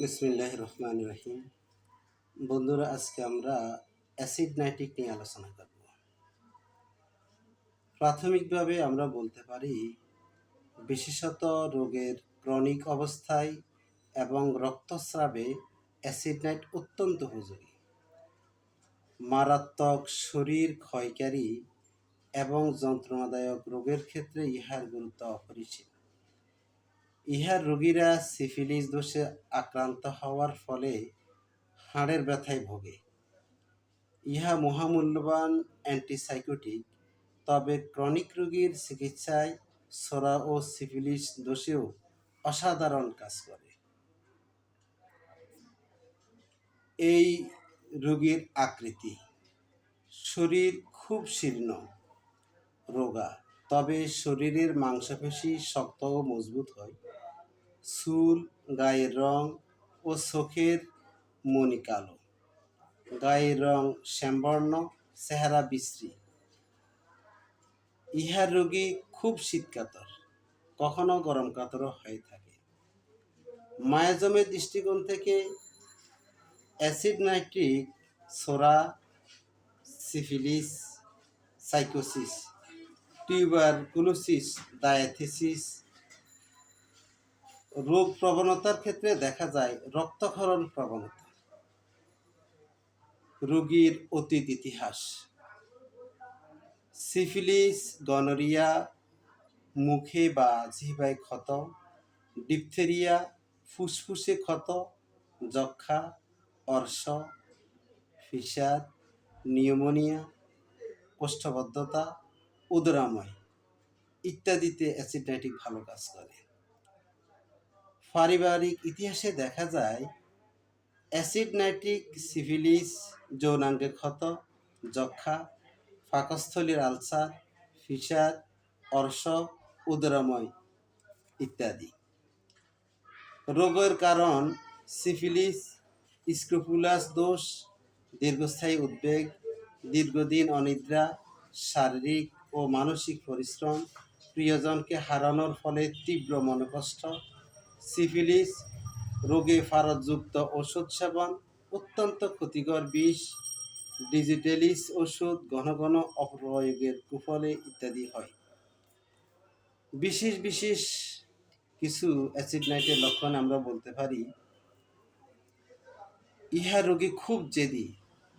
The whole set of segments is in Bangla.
বিসমিল্লাহির রহমানির রহিম। বন্ধুরা, আজকে আমরা অ্যাসিড নাইট্রিক নিয়ে আলোচনা করব। প্রাথমিকভাবে আমরা বলতে পারি, বিশেষত রোগের ক্রনিক অবস্থায় এবং রক্তস্রাবে অ্যাসিড নাইট অত্যন্ত উপযোগী। মারাত্মক শরীর ক্ষয়কারী এবং যন্ত্রণাদায়ক রোগের ক্ষেত্রে ইহার গুরুত্ব অপরিসীম। ইহার রোগীরা সিফিলিস দোষে আক্রান্ত হওয়ার ফলে হাড়ের ব্যথায় ভোগে। ইহা মহামূল্যবান অ্যান্টিসাইকোটিক, তবে ক্রনিক রোগীর চিকিৎসায় সোরা ও সিফিলিস দোষেও অসাধারণ কাজ করে। এই রোগীর আকৃতি: শরীর খুব শীর্ণ, রোগা, তবে শরীরের মাংসপেশি শক্ত ও মজবুত হয়। চুল, গায়ের রং ও চোখের মণি কালো, গায়ের রং শ্যামবর্ণ, চেহারা বিশ্রী। ইহার রোগী খুব শীতকাতর, কখনো গরম কাতরও হয়ে থাকে। মায়াজমের দৃষ্টিকোণ থেকে অ্যাসিড নাইট্রিক সোরা, সিফিলিস, সাইকোসিস, টিউবারকুলোসিস, ডায়াথেসিস রোগ প্রবণতার ক্ষেত্রে দেখা যায় রক্তক্ষরণ প্রবণতা। রোগীর অতীত ইতিহাস: সিফিলিস, গনোরিয়া, মুখে বা জিহ্বায় ক্ষত, ডিপথেরিয়া, ফুসফুসে ক্ষত, যক্ষ্মা, অর্শ, ফিসার, নিউমোনিয়া, কোষ্ঠবদ্ধতা, উদরাময় ইত্যাদিতে অ্যাসিড নাইট্রিক ভালো কাজ করে। পারিবারিক ইতিহাসে দেখা যায় অ্যাসিড নাইট্রিক সিফিলিস, যৌনাঙ্গে ক্ষত, যক্ষ্মা, পাকস্থলীর আলসার, ফিসার, অর্শ, উদরাময় ইত্যাদি। রোগের কারণ: সিফিলিস, স্ক্রুপুলাস দোষ, দীর্ঘস্থায়ী উদ্বেগ, দীর্ঘদিন অনিদ্রা, শারীরিক ও মানসিক পরিশ্রম, প্রিয়জনকে হারানোর ফলে তীব্র মনোকষ্ট। সিফিলিস রোগে ফারতযুক্ত ওষুধ সেবন, অত্যন্ত ক্ষতিকর বিষ, ডিজিটালিস ওষুধ ঘন ঘন অপ্রয়োগের কুফলে ইত্যাদি হয়। বিশেষ বিশেষ কিছু অ্যাসিড নাইটের লক্ষণ আমরা বলতে পারি: ইহা রোগী খুব জেদি,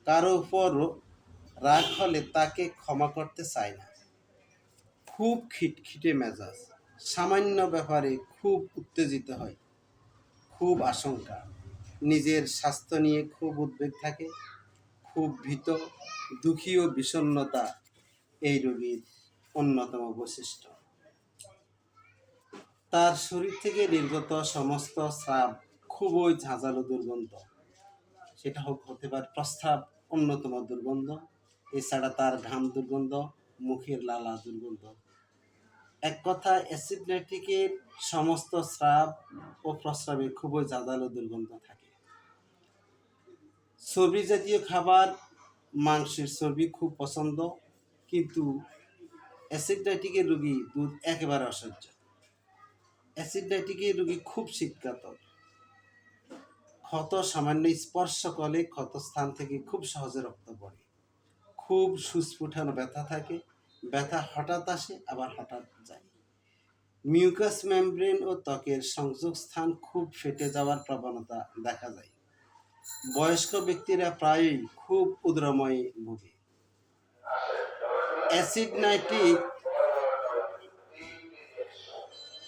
কারো উপর রাগ হলে তাকে ক্ষমা করতে চায় না। খুব খিটখিটে মেজাজ, সামান্য ব্যাপারে খুব উত্তেজিত হয়, খুব আশঙ্কা, নিজের স্বাস্থ্য নিয়ে খুব উদ্বেগ থাকে, খুব ভীত, দুঃখী ও বিষণ্ণতা এই রোগীর অন্যতম বৈশিষ্ট্য। তার শরীর থেকে নির্গত সমস্ত স্রাব খুবই ঝাঁঝালো দুর্গন্ধ, সেটা হতে পারে প্রস্রাব অন্যতম দুর্গন্ধ, এছাড়া তার ঘাম দুর্গন্ধ, মুখের লালা দুর্গন্ধ। এক কথা, অ্যাসিড নাইট্রিকের সমস্ত স্রাব ও প্রস্রাবে খুবই ঝাঁঝালো দুর্গন্ধ থাকে। চর্বি জাতীয় খাবার, মাংসের চর্বি খুব পছন্দ, কিন্তু অ্যাসিড নাইট্রিকের রোগী দুধ একেবারে অসহ্য। অ্যাসিড নাইট্রিকের রোগী খুব শীতকাতর, ক্ষত সামান্য স্পর্শ করলে ক্ষতস্থান থেকে খুব সহজে রক্ত পড়ে, খুব সুস্ফুটানো ব্যথা থাকে, ব্যথা হঠাৎ আসে আবার হঠাৎ যায়। মিউকাস মেমব্রেন ও ত্বকের সংযোগ স্থান খুব ফেটে যাওয়ার প্রবণতা দেখা যায়। বয়স্ক ব্যক্তিরা প্রায়ই খুব উদরাময় ভোগে। Acid nitric